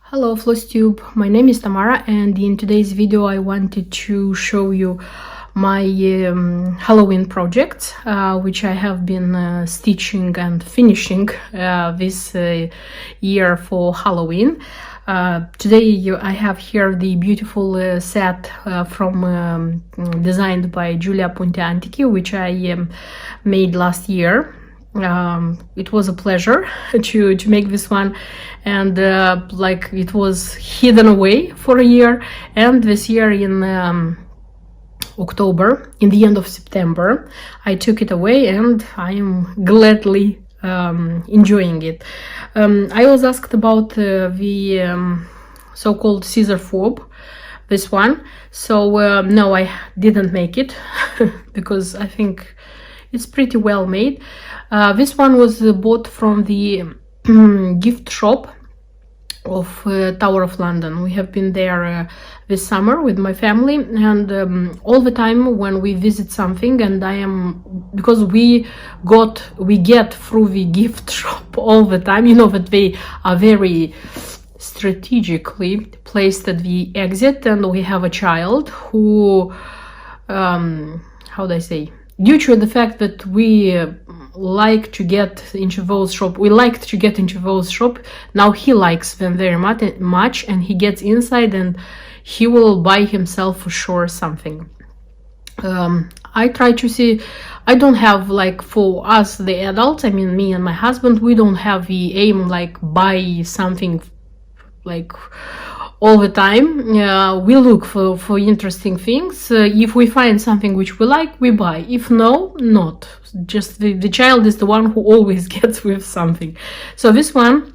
Hello FlossTube, my name is Tamara, and in today's video I wanted to show you my Halloween project, which I have been stitching and finishing this year for Halloween. Today I have here the beautiful set from designed by Giulia Ponte Antichi, which I made last year. It was a pleasure to make this one, and like it was hidden away for a year, and this year in October, in the end of September, I took it away and I am gladly enjoying it. I was asked about the so-called scissor fob, this one, so no, I didn't make it because I think it's pretty well made. This one was bought from the gift shop of Tower of London. We have been there this summer with my family, and all the time when we visit something, and because we get through the gift shop all the time, you know that they are very strategically placed at the exit, and we have a child who how do I say, due to the fact that we like to get into those shop, now he likes them very much, and he gets inside and he will buy himself for sure something. I try to see, I don't have, like, for us the adults, I mean me and my husband, we don't have the aim like buy something like all the time. We look for interesting things. If we find something which we like, we buy. If no, not. Just the child is the one who always gets with something. So this one,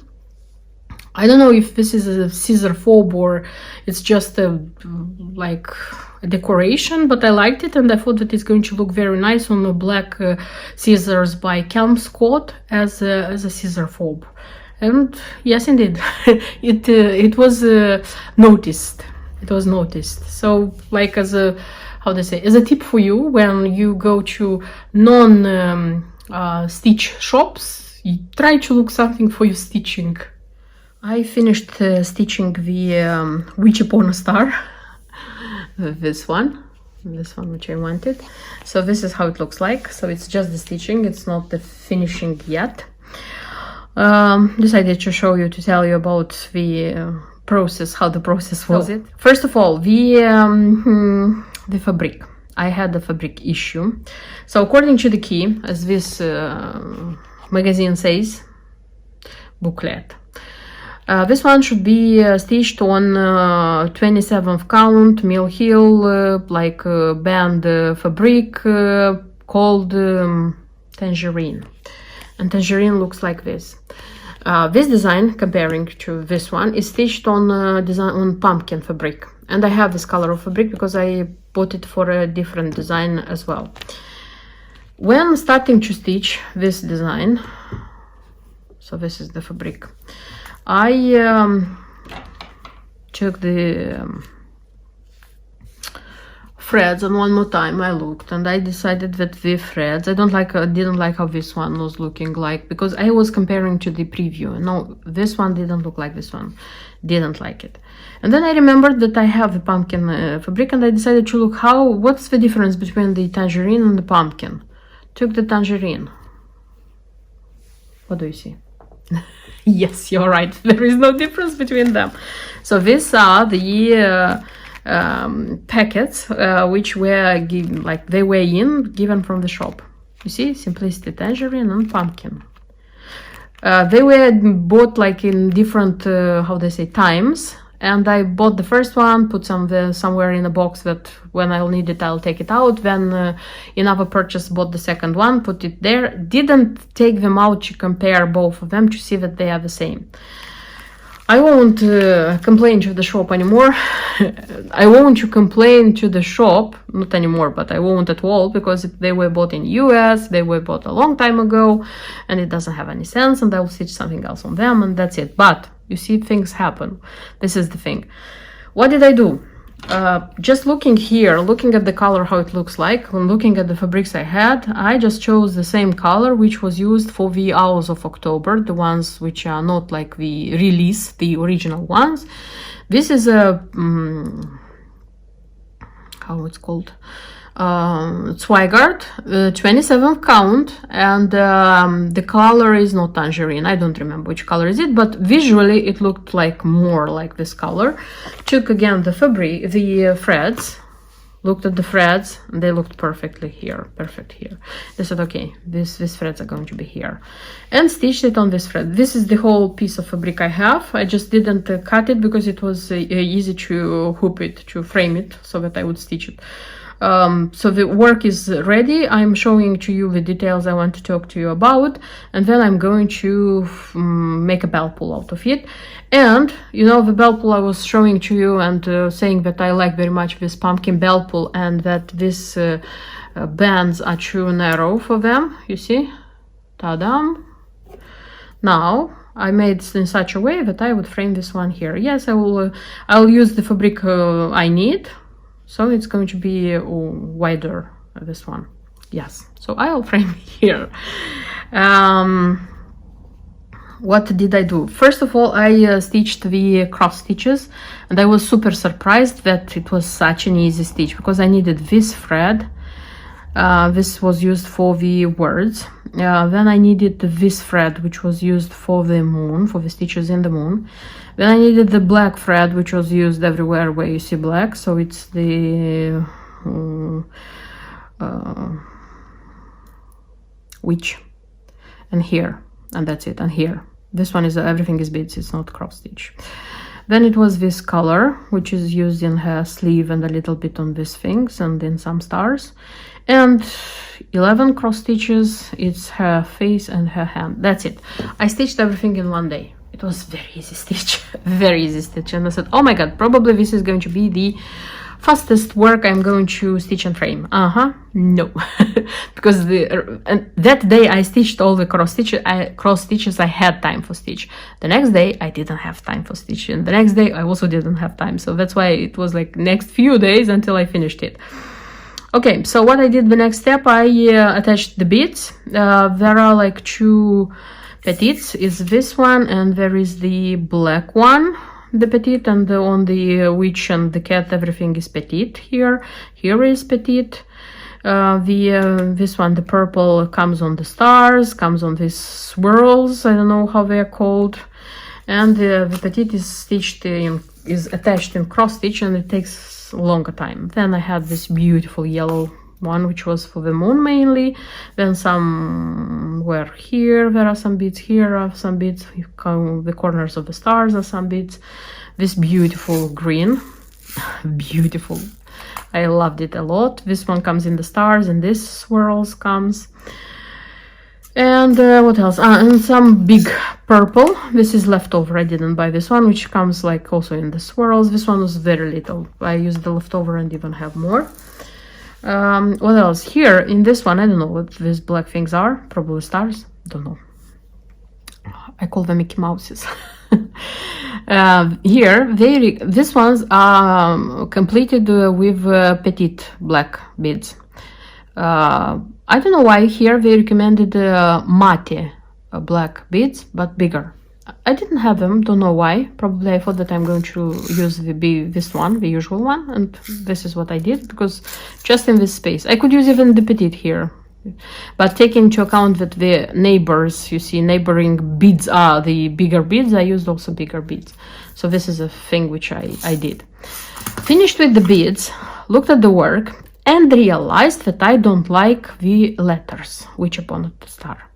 I don't know if this is a scissor fob or it's just like a decoration, but I liked it and I thought that it's going to look very nice on the black scissors by Kelmscott as a scissor fob. And yes, indeed, it was noticed. It was noticed. So, like, as a, how do I say, as a tip for you, when you go to non-stitch shops, you try to look something for your stitching. I finished stitching the Witchy Pona Star, this one which I wanted. So this is how it looks like. So it's just the stitching, it's not the finishing yet. Decided to show you, to tell you about the process, how the process was. First of all, the fabric. I had the fabric issue. So according to the key, as this magazine says, booklet, this one should be stitched on 27th count mill heel, like band fabric called Tangerine. And Tangerine looks like this. This design, comparing to this one, is stitched on design on pumpkin fabric, and I have this color of fabric because I bought it for a different design as well. When starting to stitch this design, so this is the fabric, I took the threads, and one more time I looked and I decided that the threads, I didn't like how this one was looking like, because I was comparing to the preview. No, this one didn't look like this one, didn't like it. And then I remembered that I have the pumpkin fabric, and I decided to look what's the difference between the tangerine and the pumpkin. Took the tangerine. What do you see? Yes, you're right, there is no difference between them. So these are the packets which were given, like they were given from the shop. You see, Simplicity Tangerine and Pumpkin. They were bought like in different how they say, times, and I bought the first one, put somewhere in a box that when I'll need it I'll take it out. Then in other purchase bought the second one, put it there, didn't take them out to compare both of them to see that they are the same. I won't complain to the shop anymore. I won't complain to the shop, not anymore, but I won't at all, because they were bought in US, they were bought a long time ago, and it doesn't have any sense, and I will stitch something else on them, and that's it. But you see, things happen. This is the thing. What did I do? just looking here, looking at the color, how it looks like, and looking at the fabrics I had, I just chose the same color which was used for the Owls of October, the ones which are not like the release, the original ones. This is a how it's called, Zweigart, 27th count, and the color is not tangerine. I don't remember which color is it, but visually it looked like more like this color. Took again the fabric, the threads, looked at the threads, and they looked perfectly here, perfect here. They said, okay, these threads are going to be here, and stitched it on this thread. This is the whole piece of fabric I have. I just didn't cut it because it was easy to hoop it, to frame it, so that I would stitch it. So the work is ready. I'm showing to you the details I want to talk to you about, and then I'm going to make a belt pull out of it. And you know, the belt pull I was showing to you and saying that I like very much this pumpkin belt pull, and that these bands are too narrow for them. You see, ta-dam. Now I made it in such a way that I would frame this one here. Yes, I will. I'll use the fabric I need. So it's going to be wider, this one. Yes, so I'll frame here. What did I do? First of all, I stitched the cross stitches, and I was super surprised that it was such an easy stitch, because I needed this thread. This was used for the words. Then I needed this thread, which was used for the moon, for the stitches in the moon. Then I needed the black thread, which was used everywhere where you see black, so it's the witch, and here, and that's it, and here. This one is everything is beads, it's not cross stitch. Then it was this color, which is used in her sleeve and a little bit on these things and in some stars. And 11 cross stitches, it's her face and her hand. That's it. I stitched everything in one day. It was very easy stitch, very easy stitch. And I said, oh my god, probably this is going to be the fastest work I'm going to stitch and frame. No, because and that day I stitched all the cross stitches I had time for stitch. The next day I didn't have time for stitch, and the next day I also didn't have time. So that's why it was like next few days until I finished it. Okay, so what I did the next step, I attached the beads. There are like two petites, is this one, and there is the black one, the petite, and on the witch and the cat everything is petite here. Here is petite. This one, the purple, comes on the stars, comes on these swirls, I don't know how they are called, and the petite is stitched in, is attached in cross stitch, and it takes a longer time. Then I had this beautiful yellow one, which was for the moon mainly. Then some were here, there are some beads, here are some beads, the corners of the stars are some beads. This beautiful green, beautiful, I loved it a lot. This one comes in the stars, and this swirls comes. And what else? And some big purple. This is leftover, I didn't buy this one, which comes like also in the swirls. This one was very little, I used the leftover and even have more. What else? Here in this one, I don't know what these black things are, probably stars, don't know. I call them Mickey Mouses. Here, these ones are completed with petite black beads. I don't know why here they recommended mate black beads, but bigger. I didn't have them, don't know why. Probably I thought that I'm going to use this one, the usual one, and this is what I did, because just in this space. I could use even the petite here, but taking into account that the neighbors, you see, neighboring beads are the bigger beads, I used also bigger beads. So this is a thing which I did. Finished with the beads, looked at the work, and realized that I don't like the letters, witch upon the star.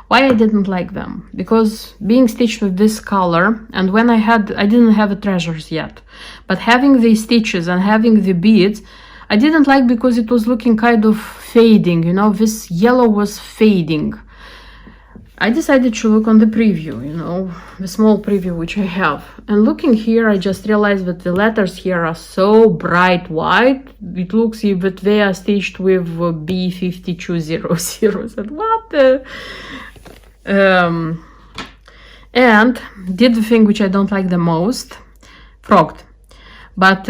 Why I didn't like them? Because being stitched with this color, and when I didn't have the treasures yet, but having the stitches and having the beads, I didn't like, because it was looking kind of fading, you know, this yellow was fading. I decided to look on the preview, you know, the small preview which I have. And looking here, I just realized that the letters here are so bright white. It looks that they are stitched with B5200. I said, what the... and did the thing which I don't like the most, frogged. But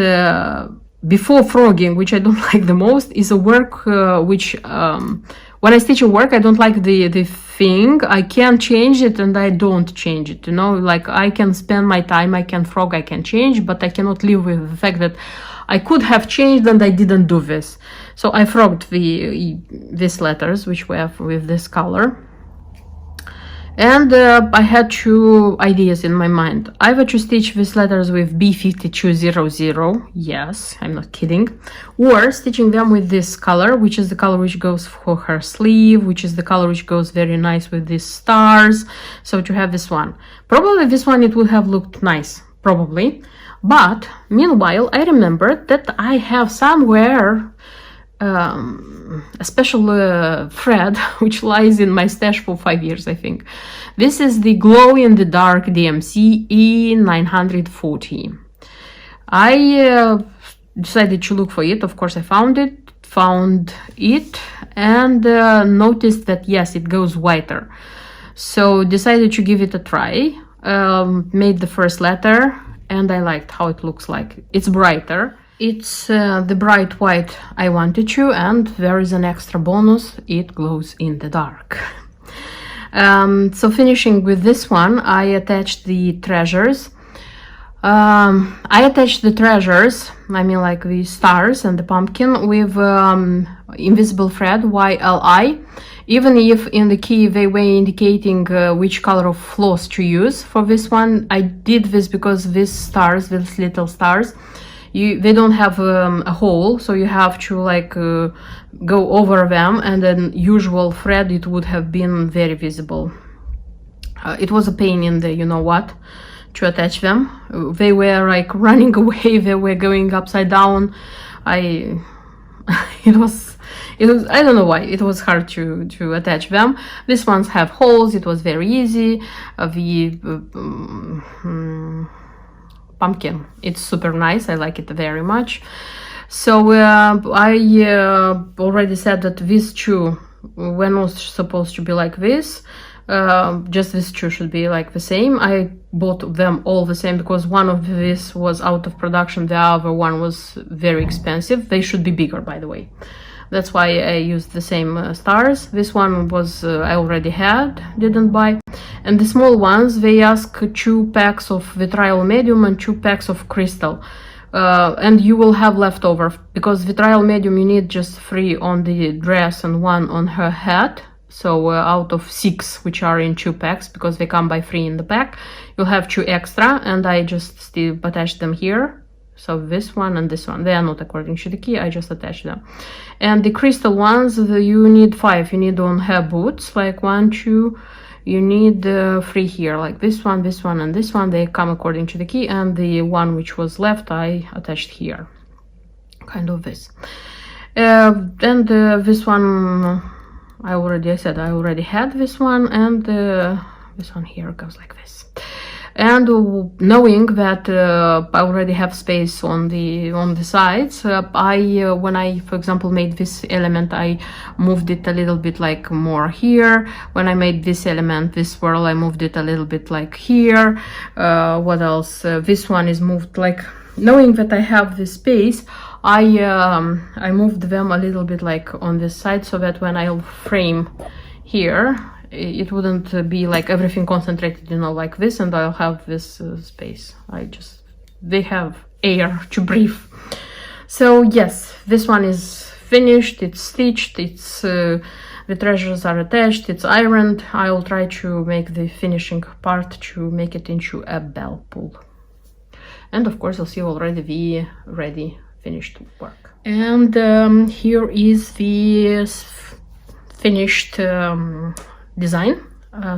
before frogging, which I don't like the most, is a work which when I stitch a work, I don't like the thing. I can change it and I don't change it, you know, like I can spend my time, I can frog, I can change, but I cannot live with the fact that I could have changed and I didn't do this. So I frogged these letters, which we have with this color. And I had two ideas in my mind. Either to stitch these letters with B5200, yes, I'm not kidding, or stitching them with this color, which is the color which goes for her sleeve, which is the color which goes very nice with these stars. So to have this one. Probably this one, it would have looked nice, probably. But meanwhile, I remembered that I have somewhere a special thread which lies in my stash for 5 years, I think. This is the Glow in the Dark DMC E940. I decided to look for it. Of course, I found it, and noticed that yes, it goes whiter. So decided to give it a try. Made the first letter, and I liked how it looks like. It's brighter. It's the bright white I wanted to, and there is an extra bonus, it glows in the dark. So finishing with this one, I attached the treasures. I attached the treasures, I mean like the stars and the pumpkin, with invisible thread YLI. Even if in the key they were indicating which color of floss to use for this one, I did this because these stars, these little stars, they don't have a hole, so you have to like go over them, and then usual thread it would have been very visible. It was a pain in the you know what to attach them. They were like running away, they were going upside down. It was I don't know why it was hard to attach them. These ones have holes, it was very easy. Pumpkin, it's super nice, I like it very much. So I already said that these two were not supposed to be like this. Just these two should be like the same. I bought them all the same because one of these was out of production, the other one was very expensive. They should be bigger, by the way. That's why I used the same stars. This one was I already had, didn't buy. And the small ones, they ask 2 packs of vitriol medium and 2 packs of crystal. And you will have leftover, because vitriol medium you need just 3 on the dress and 1 on her head. So out of 6 which are in 2 packs, because they come by 3 in the pack, you'll have 2 extra, and I just still attach them here. So this one and this one, they are not according to the key, I just attach them. And the crystal ones, you need 5. You need on her boots, like 1, 2, you need 3 here, like this one, and this one, they come according to the key, and the one which was left I attached here, kind of this. And this one, I already had this one, and this one here goes like this. And knowing that I already have space on the sides, when I, for example, made this element, I moved it a little bit like more here. When I made this element, this swirl, I moved it a little bit like here. What else? This one is moved like, knowing that I have this space, I moved them a little bit like on this side, so that when I'll frame here, it wouldn't be like everything concentrated, you know, like this, and I'll have this space. They have air to breathe. So yes, this one is finished, it's stitched, the treasures are attached, it's ironed. I'll try to make the finishing part to make it into a bell pull. And of course, I'll see already the ready finished work. And here is the finished design.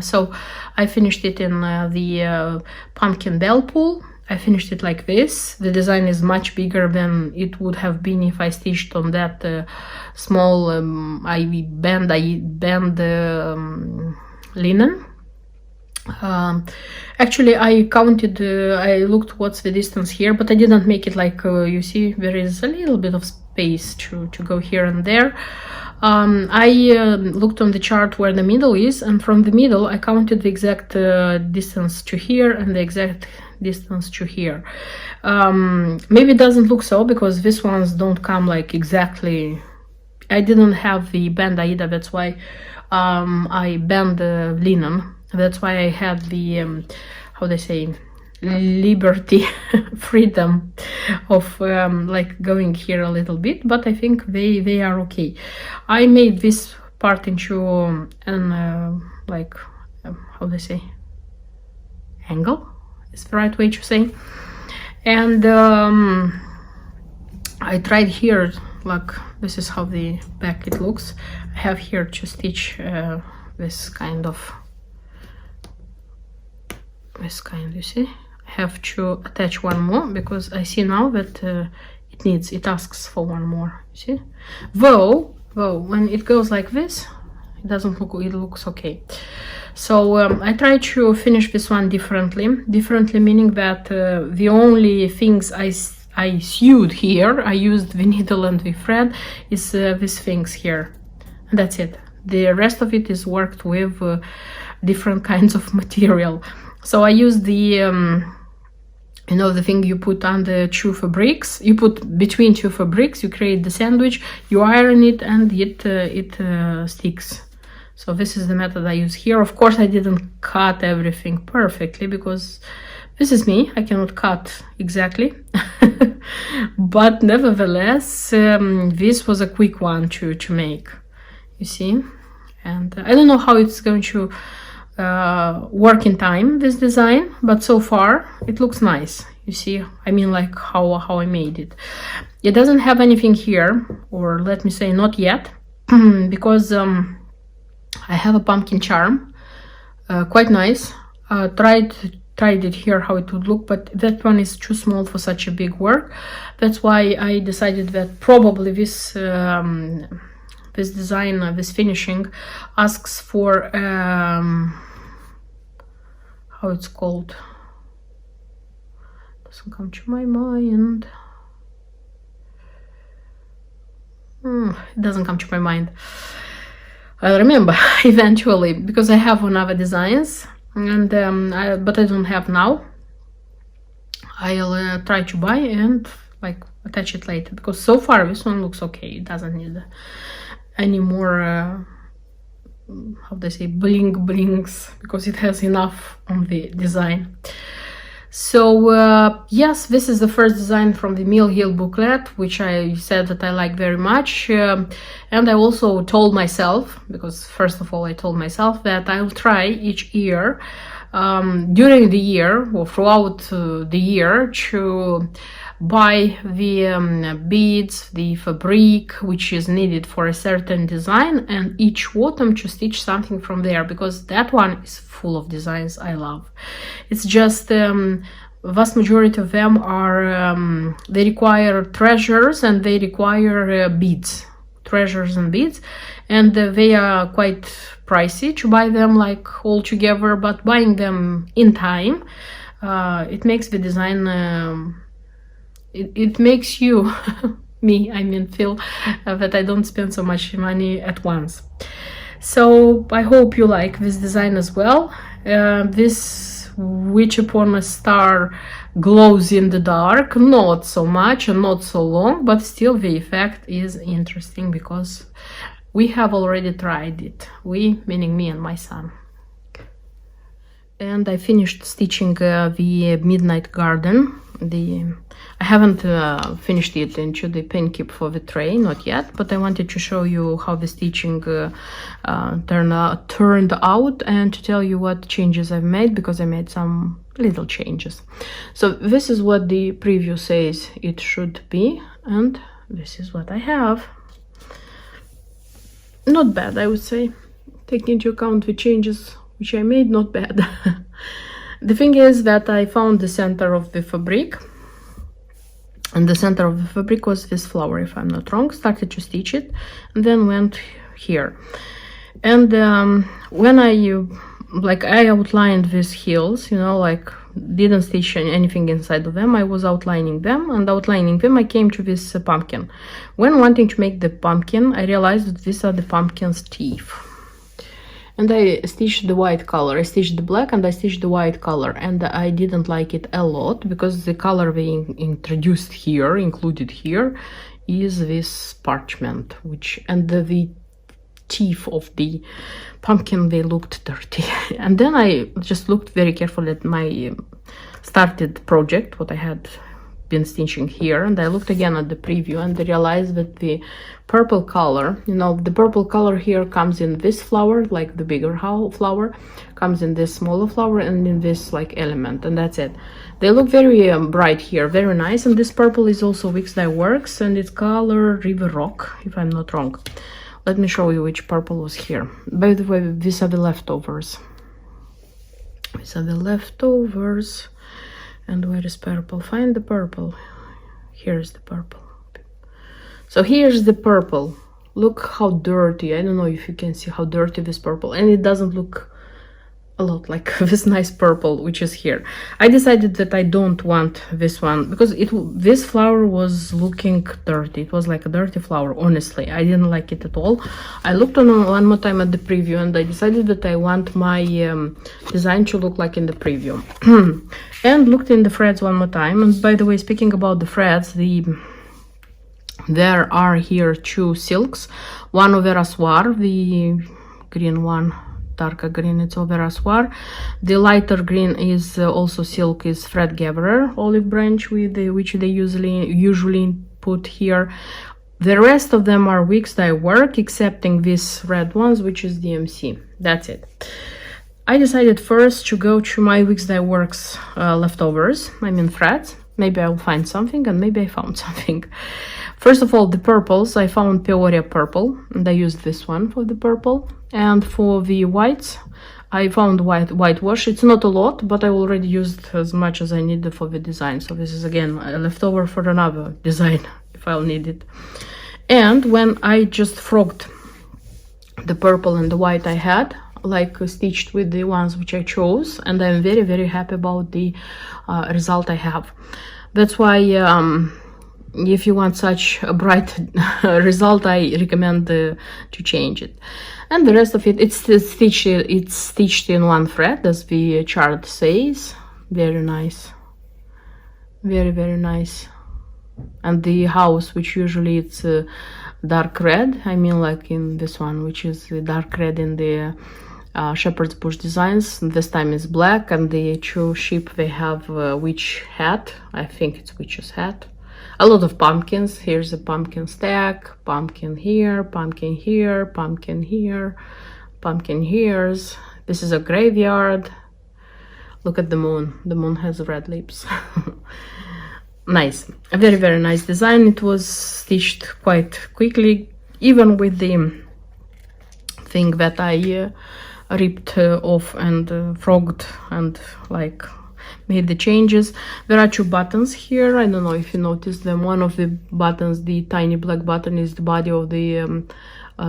So I finished it in the pumpkin bell pull. I finished it like this. The design is much bigger than it would have been if I stitched on that small I bend linen. Actually, I counted, I looked what's the distance here, but I didn't make it like you see, there is a little bit of space to go here and there. I looked on the chart where the middle is, and from the middle I counted the exact distance to here and the exact distance to here. Maybe it doesn't look so because these ones don't come like exactly. I didn't have the band Aida, that's why I bend the linen. That's why I had the how they say, liberty, freedom of like going here a little bit, but I think they are okay. I made this part into an like how they say, angle is the right way to say, and I tried here, like this is how the back it looks. I have here to stitch this kind, you see. I have to attach one more because I see now that it asks for one more, you see. Though when it goes like this, it doesn't look, it looks okay. So I try to finish this one differently meaning that the only things I sewed here, I used the needle and the thread, is these things here, and that's it. The rest of it is worked with different kinds of material. So I use the you know, the thing you put on the two fabrics, you put between two fabrics, you create the sandwich, you iron it, and it sticks. So this is the method I use here. Of course, I didn't cut everything perfectly because this is me, I cannot cut exactly. But nevertheless, this was a quick one to make, you see. And I don't know how it's going to work in time, this design, but so far it looks nice, you see. I mean, like how I made it. It doesn't have anything here, or let me say not yet, because I have a pumpkin charm, quite nice. Tried it here how it would look, but that one is too small for such a big work. That's why I decided that probably this this design, this finishing, asks for how it's called, doesn't come to my mind. It doesn't come to my mind. I'll remember eventually, because I have on other designs, and but I don't have now. I'll try to buy and like attach it later, because so far this one looks okay. It doesn't need any more how they say, blings, because it has enough on the design. So yes, this is the first design from the Mill Hill booklet, which I said that I like very much, and I also told myself, because first of all I told myself that I'll try each year during the year or throughout the year to buy the beads, the fabric which is needed for a certain design, and each autumn to stitch something from there, because that one is full of designs I love. It's just vast majority of them are they require treasures, and they require beads, treasures and beads, and they are quite pricey to buy them like all together, but buying them in time, it makes the design it makes you me, I mean, feel that I don't spend so much money at once. So I hope you like this design as well. This Witch Upon a Star glows in the dark, not so much and not so long, but still the effect is interesting because we have already tried it. We, meaning me and my son. And I finished stitching the Midnight Garden. I haven't finished it into the pin keep for the tray, not yet, but I wanted to show you how the stitching turned out, and to tell you what changes I've made, because I made some little changes. So this is what the preview says it should be, and this is what I have. Not bad, I would say, taking into account the changes which I made, not bad. The thing is that I found the center of the fabric, and the center of the fabric was this flower, if I'm not wrong. Started to stitch it, and then went here. And when I outlined these heels, you know, like didn't stitch anything inside of them, I was outlining them, and outlining them I came to this pumpkin. When wanting to make the pumpkin, I realized that these are the pumpkin's teeth. and I stitched the white color. I stitched the black and I stitched the white color, and I didn't like it a lot because the color being introduced here, included here, is this parchment, which, and the teeth of the pumpkin, they looked dirty. And then I just looked very carefully at my started project, what I had been stitching here, and I looked again at the preview and I realized that the purple color, you know, the purple color here comes in this flower, like the bigger flower, comes in this smaller flower, and in this like element, and that's it. They look very bright here, very nice. And this purple is also Wix Dye Works, and it's color River Rock, if I'm not wrong. Let me show you which purple was here. By the way, these are the leftovers. These are the leftovers. And where is purple? Find the purple. Here's the purple. So here's the purple. Look how dirty. I don't know if you can see how dirty this purple, and it doesn't look a lot like this nice purple which is here. I decided that I don't want this one because this flower was looking dirty. It was like a dirty flower. Honestly, I didn't like it at all. I looked on one more time at the preview, and I decided that I want my design to look like in the preview. And looked in the threads one more time. And by the way, speaking about the threads, there are here two silks, one of Verassoir, the green one, darker green, it's over Verassoir. The lighter green is also silk, is Fred Gatherer olive branch, with which they usually put here. The rest of them are Wix Dye Work, excepting these red ones, which is DMC. That's it. I decided first to go to my Wix Dye Works leftovers, I mean threads. Maybe I'll find something, and maybe I found something. First of all, the purples, I found Peoria purple, and I used this one for the purple. And for the whites, I found whitewash. It's not a lot, but I already used as much as I needed for the design. So this is again a leftover for another design if I'll need it. And when I just frogged the purple and the white I had, like stitched with the ones which I chose, and I'm very, very happy about the result I have. That's why if you want such a bright result, I recommend to change it. And the rest of it, it's stitched in one thread, as the chart says. Very nice, very, very nice. And the house, which usually it's dark red, I mean like in this one, which is dark red in the Shepherd's Bush designs, this time is black. And the two sheep, they have witch hat, I think it's witch's hat. A lot of pumpkins. Here's a pumpkin stack, pumpkin here, pumpkin here, pumpkin here, pumpkin here's. This is a graveyard. Look at the moon. The moon has red lips. Nice. A very, very nice design. It was stitched quite quickly, even with the thing that I ripped off and frogged and like made the changes. There are two buttons here. I don't know if you noticed them. One of the buttons, the tiny black button, is the body of the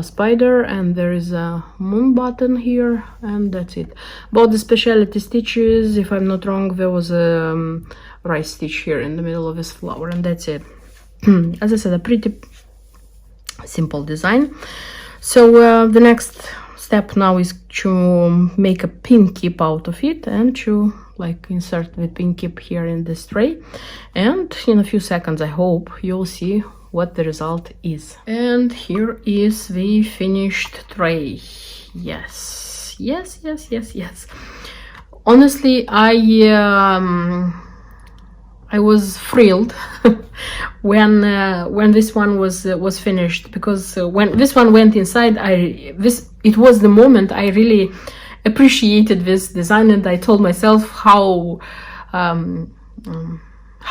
spider, and there is a moon button here, and that's it. About the specialty stitches, if I'm not wrong, there was a rice stitch here in the middle of this flower, and that's it. As I said, a pretty simple design. So the next step now is to make a pin keep out of it, and to like insert the pin keep here in this tray. And in a few seconds, I hope you'll see what the result is. And here is the finished tray. Yes, yes, yes, yes, yes. Honestly, I was thrilled when this one was finished, because when this one went inside, it was the moment I really appreciated this design, and I told myself how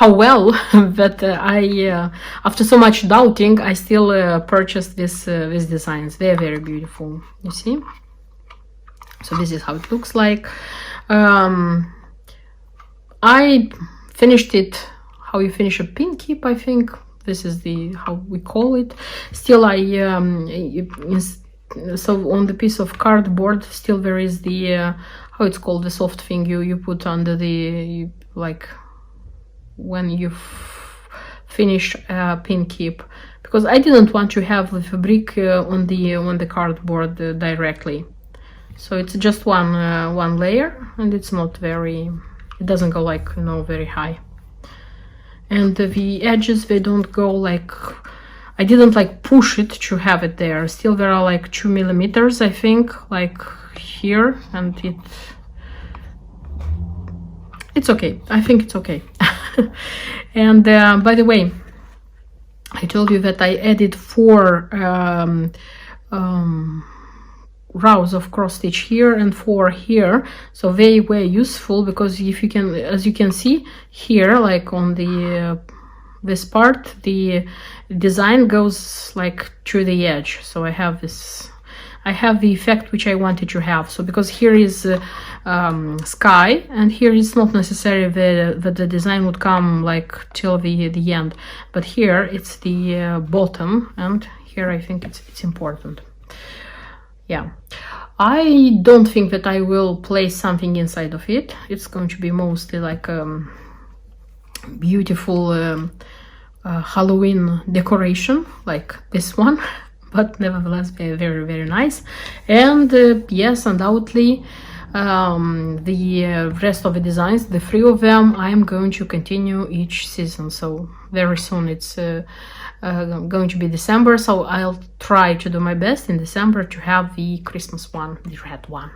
well that I after so much doubting, I still purchased these designs. They're very beautiful, you see. So this is how it looks like. I finished it how you finish a pin keep, I think. This is how we call it. Still, so on the piece of cardboard, still there is the how it's called, the soft thing you put under the like when you finish a pin keep, because I didn't want to have the fabric on the cardboard directly. So it's just one layer, and it's not very, it doesn't go like, you know, very high. And the edges, they don't go like, I didn't like push it to have it there. Still there are like 2 millimeters, I think, like here, and it's okay. I think it's okay. And by the way, I told you that I added 4 rows of cross stitch here and 4 here, so they were useful, because if you can, as you can see here, like on the this part, the design goes like to the edge, so I have this, I have the effect which I wanted to have. So because here is sky, and here it's not necessary that the design would come like till the end, but here it's the bottom, and here I think it's important. Yeah, I don't think that I will place something inside of it. It's going to be mostly like beautiful Halloween decoration like this one, but nevertheless very, very, very nice. And yes, undoubtedly the rest of the designs, the 3 of them, I am going to continue each season. So very soon it's going to be December, so I'll try to do my best in December to have the Christmas one, the red one.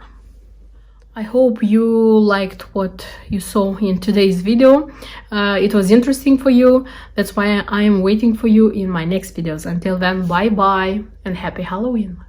I hope you liked what you saw in today's video. It was interesting for you. That's why I am waiting for you in my next videos. Until then, bye bye and happy Halloween.